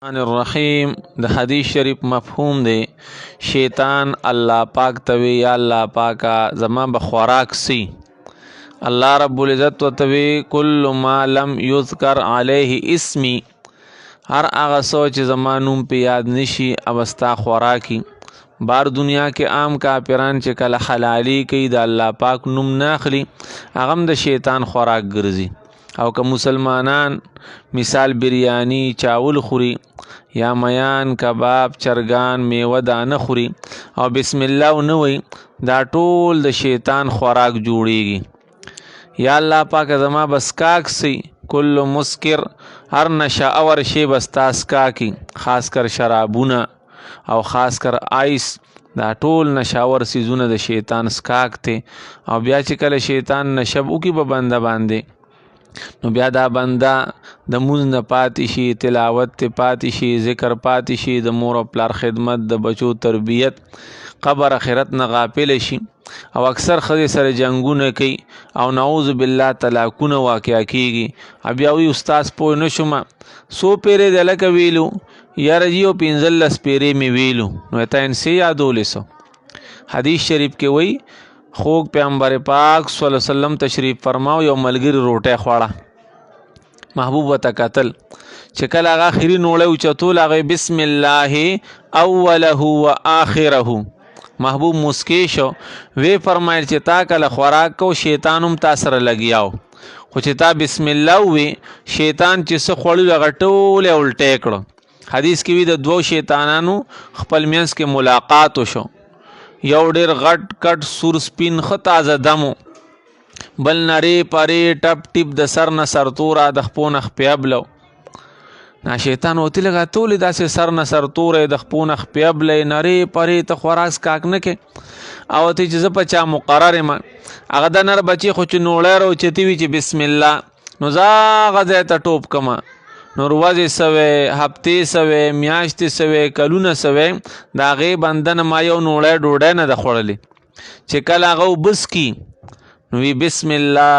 الرحمن الرحیم د حدیث شریف مفهوم دی شیطان الله پاک توی یا الله پاکا زما بخوراک سی الله رب العزت و توی کل ما لم یذکر علیه اسمی هر هغه سوچ زما نوم په یاد نشي اوستا خوراکی بار دنیا کې عام کافران چې کله حلالي کوي د الله پاک نوم نه اخلي هغه هم د شیطان خوراک ګرځي او که مسلمانان مثال بریانی چاول خوري یا میان کباب چرګان میوه دانه خوري او بسم الله نه وي دا ټول د شیطان خوراک جوړیږي یا الله پاک زما بس کاک سی کل مسکر هر نشه اور شی بس تاس کاکی خاص کر شرابونه او خاص کر آیس دا ټول نشاور سیزونه د شیطان سکاک ته او بیا چې کله شیطان نشبو کی به بنده باندې نو بیا دا بنده د مونږ نه پاتې شي تلاوت ته پاتې شي ذکر پاتې شي د مور او پلار خدمت د بچو تربیت قبر اخرت نه غافل شي او اکثر خځې سره جنگونه کوي او نعوذ بالله طلاقونه واقع کیږي بیا وی استاد پوه نشم سو پیره د لکه ویلو یا رجیو پینزلس پیره می ویلو نو تا انسی یادولې سو حدیث شریف کې وی خوږ پیغمبر پاک صلی الله علیه وسلم تشریف فرماو یو ملګری روټه خوړه محبوب وته قتل چې کله هغه اخري نوړې او چتول هغه بسم الله اوله و اخره محبوب مسکی شو وی فرمایل چې تا کله خوراک کو شیطانم تاثر لګیاو خو چې تا بسم الله وی شیطان چې څه خوړل هغه ټول الټه کړو حدیث کې وی د دوو شیطانانو خپل منځ کې ملاقات وشو یو ډیر غټ کټ سور سپین خ تازه دمو بل نری پری ټپ ټپ د سر نه سر تورا د خپون خپیابلو نا شیطان وتی لگا تولی داسې سر نه سر تورې د خپون خپیابلې نری پری ته خوراس کاک نه کې او ته چې په چا مقرر ما هغه د نر بچي خو چې نوړې رو چتی وی چې بسم الله نو زا غزه ته ټوپ کما نور وځي سوي هفته سوي میاشتې سوي کلونه سوي دا غي بندن ما یو نوړې ډوډۍ نه د خړلې چې کله هغه وبس کی نو وی بسم الله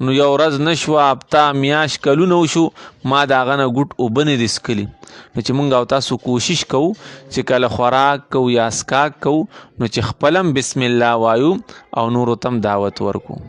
نو یو ورځ نشو هفته میاش کلونه وشو ما دا غنه ګټ وبنه دسکلی نو چې مونږ او تاسو کوشش کوو چې کله خوراک کوو یا اسکاک کوو نو چې خپلم بسم الله وایو او نور تم دعوت ورکو